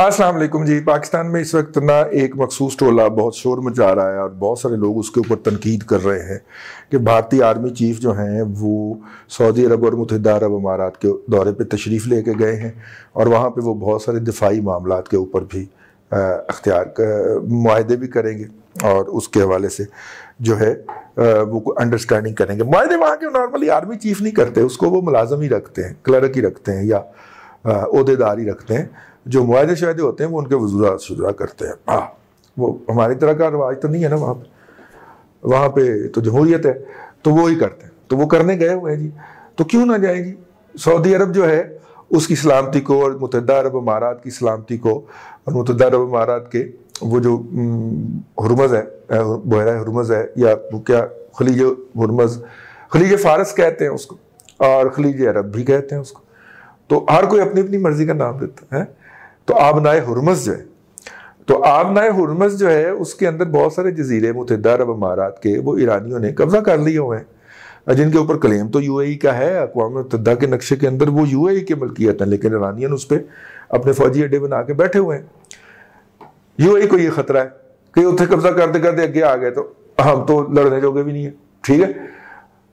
अस्सलाम वालेकुम जी। पाकिस्तान में इस वक्त ना एक मखसूस टोला बहुत शोर मचा रहा है और बहुत सारे लोग उसके ऊपर तनकीद कर रहे हैं कि भारतीय आर्मी चीफ जो हैं वो सऊदी अरब और मुत्तहिदा अरब अमारात के दौरे पे तशरीफ़ लेके गए हैं और वहाँ पे वो बहुत सारे दिफाई मामलात के ऊपर भी मुआहदे भी करेंगे और उसके हवाले से जो है वो अंडरस्टैंडिंग करेंगे। मुआहदे वहाँ के नॉर्मली आर्मी चीफ नहीं करते, उसको वो मुलाजम ही रखते हैं, क्लर्क ही रखते हैं या ओहदेदार ही रखते हैं। जो मुआहदे शायदे होते हैं वो उनके वज़ूरा शुरा करते हैं। हाँ, वो हमारी तरह का रवाज तो नहीं है ना वहाँ पे तो जमहूरियत है, तो वो ही करते हैं, तो वो करने गए हुए हैं जी। तो क्यों ना जाए जी। सऊदी अरब जो है उसकी सलामती को और मुत्तहिदा अरब अमारात की सलामती को और मुत्तहिदा अरब अमारात के वो जो हुर्मज़ है, बहरा हुर्मज़ है या वो क्या खलीज हुर्मज़, खलीज फ़ारस कहते हैं उसको और खलीज अरब भी कहते हैं उसको, तो हर कोई अपनी अपनी मर्जी का नाम देता है। तो आबनाए हुर्मज़ जो है, तो आबनाए हुर्मज़ जो है उसके अंदर बहुत सारे जजीरे मुत्तहिदा अरब अमारात के वो ईरानियों ने कब्जा कर लिए हुए हैं, जिनके ऊपर क्लेम तो यूएई का है। अक़वाम मुत्तहिदा के नक्शे के अंदर वो यूएई की मलकियत है, लेकिन ईरानियन उस पर अपने फौजी अड्डे बना के बैठे हुए हैं। यूएई को ये खतरा है कि उत्थे कब्जा करते करते अगे आ गए तो हम तो लड़ने जोगे भी नहीं है, ठीक है,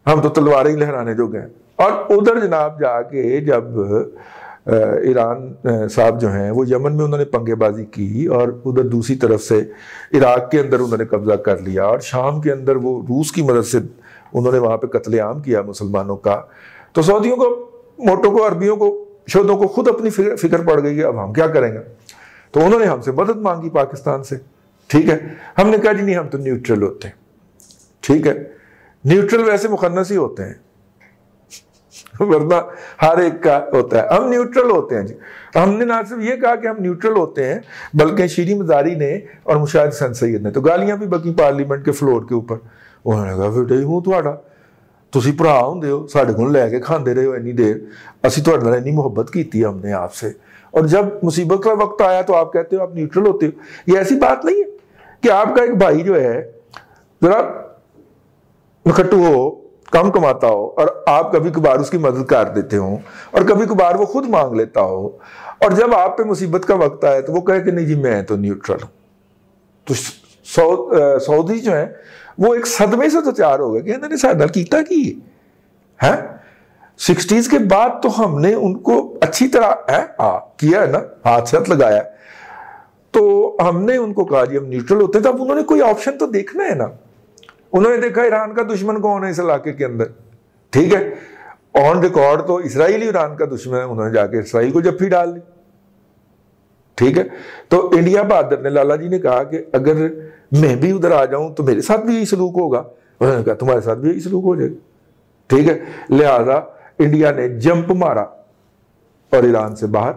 हम तो तलवारें ही लहराने जोगे हैं। और उधर जनाब जाके जब ईरान साहब जो हैं वो यमन में उन्होंने पंगेबाजी की और उधर दूसरी तरफ से इराक के अंदर उन्होंने कब्जा कर लिया और शाम के अंदर वो रूस की मदद से उन्होंने वहाँ पे कत्लेआम किया मुसलमानों का, तो सऊदियों को, मोटों को, अरबियों को, शोधों को खुद अपनी फिक्र पड़ गई है अब हम क्या करेंगे। तो उन्होंने हमसे मदद मांगी पाकिस्तान से, ठीक है। हमने कहा जी नहीं, हम तो न्यूट्रल होते हैं, ठीक है। न्यूट्रल वैसे मुखन्नस ही होते हैं वरना हर एक का होता है, हम न्यूट्रल होते हैं जी। हमने ना सिर्फ ये कहा कि हम न्यूट्रल होते हैं, बल्कि शीरी मजारी ने और मुशाहिद हसन सैयद ने तो गालियां भी बकी पार्लीमेंट के फ्लोर के ऊपर। उन्होंने कहा बेटे हूँ थोड़ा, तुसी भरा होंदे हो, साढ़े को लैके खाते रहे हो इन्नी देर, असी तुहाडे नाल इन्नी मुहब्बत की हमने आपसे, और जब मुसीबत का वक्त आया तो आप कहते हो आप न्यूट्रल होते हो। ये ऐसी बात नहीं है कि आपका एक भाई जो है जरा नखट्टू हो, कम कमाता हो और आप कभी कभार उसकी मदद कर देते हो और कभी कभार वो खुद मांग लेता हो, और जब आप पे मुसीबत का वक्त आए तो वो कहे कि नहीं जी मैं तो न्यूट्रल हूं। तो सऊदी जो है वो एक सदमे से तो तैयार हो गए कि इन्होंने साथ नाल कीता की है। 60s के बाद तो हमने उनको अच्छी तरह किया है ना, हाथ साथ लगाया, तो हमने उनको कहा जी हम न्यूट्रल होते हैं। तब उन्होंने कोई ऑप्शन तो देखना है ना, उन्होंने देखा ईरान का दुश्मन कौन है इस इलाके के अंदर, ठीक है। ऑन रिकॉर्ड तो इसराइल ही ईरान का दुश्मन है, उन्होंने जाके इसराइल को जफ्फी डाल ली, ठीक है। तो इंडिया बहादुर ने, लाला जी ने कहा कि अगर मैं भी उधर आ जाऊं तो मेरे साथ भी यही सलूक होगा। उन्होंने कहा तुम्हारे साथ भी यही सलूक हो जाएगा, ठीक है। लिहाजा इंडिया ने जंप मारा और ईरान से बाहर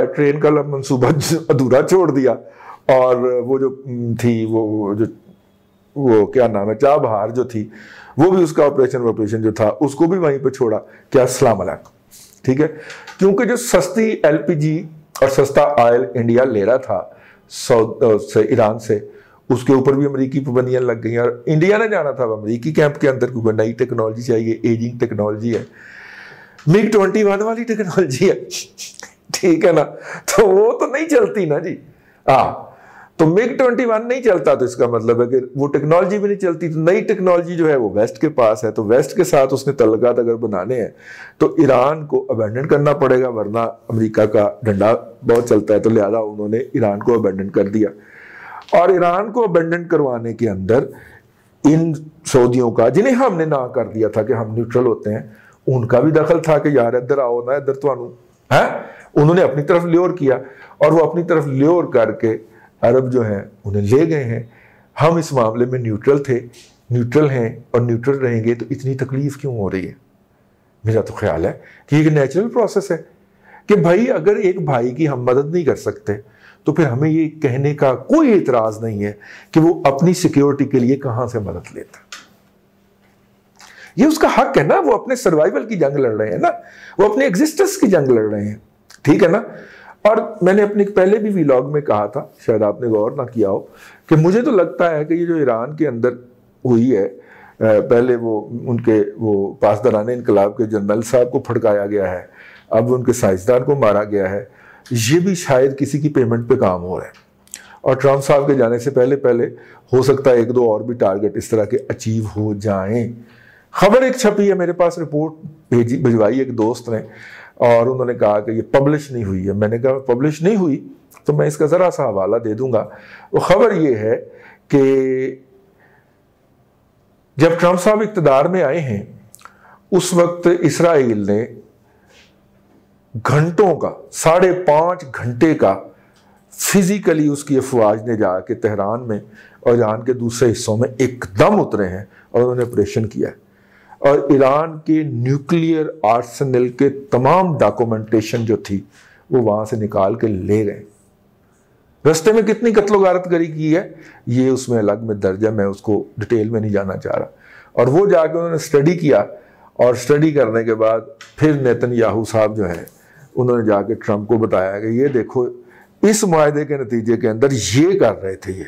ट्रेन का मंसूबा अधूरा छोड़ दिया, और वो जो थी वो क्या नाम है, चाबहार जो थी, वो भी उसका ऑपरेशन जो था उसको भी वहीं पे छोड़ा। क्या सलाम अलैकुम, ठीक है। क्योंकि जो सस्ती एलपीजी और सस्ता ऑयल इंडिया ले रहा था ईरान से, उसके ऊपर भी अमेरिकी पाबंदियां लग गई और इंडिया ने जाना था अमेरिकी कैंप के अंदर, क्योंकि नई टेक्नोलॉजी चाहिए, एजिंग टेक्नोलॉजी है, MiG-21 वाली टेक्नोलॉजी है, ठीक है ना। तो वो तो नहीं चलती ना जी। तो MiG-21 नहीं चलता, तो इसका मतलब है कि वो टेक्नोलॉजी भी नहीं चलती। तो नई टेक्नोलॉजी जो है वो वेस्ट के पास है, तो वेस्ट के साथ उसने तल्लुकात अगर बनाने हैं तो ईरान को अबैंडन करना पड़ेगा, वरना अमेरिका का डंडा बहुत चलता है। तो लिहाजा उन्होंने ईरान को अबैंडन कर दिया, और ईरान को अबैंडन करवाने के अंदर इन सऊदियों का, जिन्हें हमने ना कर दिया था कि हम न्यूट्रल होते हैं, उनका भी दखल था कि यार इधर आओ ना, इधर तो है। उन्होंने अपनी तरफ ल्योर किया और वो अपनी तरफ ल्योर करके अरब जो हैं उन्हें ले गए हैं। हम इस मामले में न्यूट्रल थे, न्यूट्रल हैं और न्यूट्रल रहेंगे, तो इतनी तकलीफ क्यों हो रही है। मेरा तो ख्याल है कि एक नेचुरल प्रोसेस है कि भाई अगर एक भाई की हम मदद नहीं कर सकते तो फिर हमें ये कहने का कोई एतराज नहीं है कि वो अपनी सिक्योरिटी के लिए कहां से मदद लेता। ये उसका हक है ना, वो अपने सर्वाइवल की जंग लड़ रहे हैं ना, वो अपने एग्जिस्टेंस की जंग लड़ रहे हैं, ठीक है ना। और मैंने अपने पहले भी व्लॉग में कहा था, शायद आपने गौर ना किया हो, कि मुझे तो लगता है कि ये जो ईरान के अंदर हुई है, पहले वो उनके वो पासदारान इनकलाब के जनरल साहब को फड़काया गया है, अब उनके साइंसदान को मारा गया है, ये भी शायद किसी की पेमेंट पे काम हो रहा है। और ट्रंप साहब के जाने से पहले पहले हो सकता है 1-2 और भी टारगेट इस तरह के अचीव हो जाएं। खबर एक छपी है, मेरे पास रिपोर्ट भिजवाई एक दोस्त ने, और उन्होंने कहा कि ये पब्लिश नहीं हुई है। मैंने कहा पब्लिश नहीं हुई तो मैं इसका ज़रा सा हवाला दे दूंगा। वो खबर ये है कि जब ट्रंप साहब इक़्तिदार में आए हैं उस वक्त इसराइल ने घंटों का 5.5 घंटे का फिजिकली उसकी अफवाज ने जाके तेहरान में और ईरान के दूसरे हिस्सों में एकदम उतरे हैं और उन्होंने ऑपरेशन किया है। और ईरान के न्यूक्लियर आर्सेनल के तमाम डॉक्यूमेंटेशन जो थी वो वहां से निकाल के ले गए। रास्ते में कितनी कत्लो गारतगरी की है ये उसमें अलग में दर्ज है, मैं उसको डिटेल में नहीं जाना चाह रहा। और वो जाके उन्होंने स्टडी किया, और स्टडी करने के बाद फिर नेतन्याहू साहब जो है उन्होंने जाके ट्रंप को बताया कि ये देखो इस मुआहदे के नतीजे के अंदर ये कर रहे थे, ये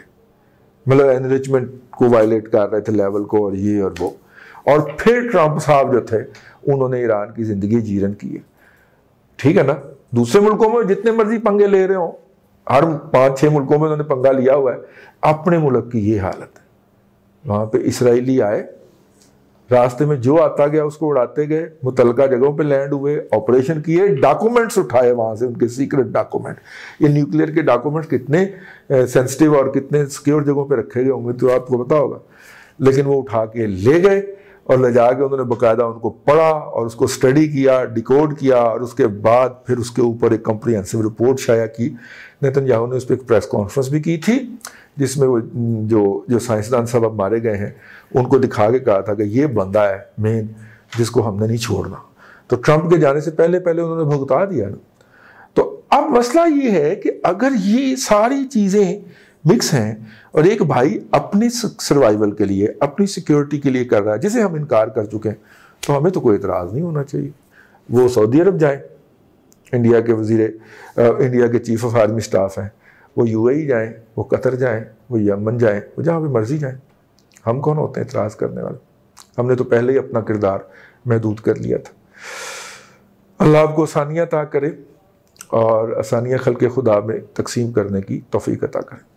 मतलब एनरिचमेंट को वायलेट कर रहे थे लेवल को, और ये और वो। और फिर ट्रंप साहब जो थे उन्होंने ईरान की जिंदगी जीरन की है। ठीक है ना, दूसरे मुल्कों में जितने मर्जी पंगे ले रहे हो, हर 5-6 मुल्कों में उन्होंने पंगा लिया हुआ है, अपने मुल्क की ये हालत है। वहां पे इसराइली आए, रास्ते में जो आता गया उसको उड़ाते गए, मुतलका जगहों पे लैंड हुए, ऑपरेशन किए, डॉक्यूमेंट्स उठाए वहां से, उनके सीक्रेट डॉक्यूमेंट। ये न्यूक्लियर के डॉक्यूमेंट्स कितने सेंसिटिव और कितने सिक्योर जगहों पे रखे गए होंगे तो आपको पता होगा, लेकिन वो उठा के ले गए और ले जाके उन्होंने बाकायदा उनको पढ़ा और उसको स्टडी किया, डिकोड किया, और उसके बाद फिर उसके ऊपर एक कॉम्प्रिहेंसिव रिपोर्ट शाया की। नेतन्याहू ने उस पर एक प्रेस कॉन्फ्रेंस भी की थी जिसमें वो जो साइंसदान सब अब मारे गए हैं उनको दिखा के कहा था कि ये बंदा है मेन जिसको हमने नहीं छोड़ना। तो ट्रंप के जाने से पहले पहले उन्होंने भुगता दिया ना। तो अब मसला ये है कि अगर ये सारी चीज़ें मिक्स हैं और एक भाई अपनी सर्वाइवल के लिए, अपनी सिक्योरिटी के लिए कर रहा है जिसे हम इनकार कर चुके हैं, तो हमें तो कोई इतराज़ नहीं होना चाहिए। वो सऊदी अरब जाए, इंडिया के चीफ ऑफ आर्मी स्टाफ हैं, वो UAE जाएं, वो कतर जाएं, वो यमन जाएं, वो जहाँ पे मर्जी जाएं। हम कौन होते हैं इतराज़ करने वाले? हमने तो पहले ही अपना किरदार महदूद कर लिया था। अल्लाह आपको आसानियाँ अता करे और आसानियाँ खल्क़े खुदा में तकसीम करने की तौफ़ीक़ अता करे।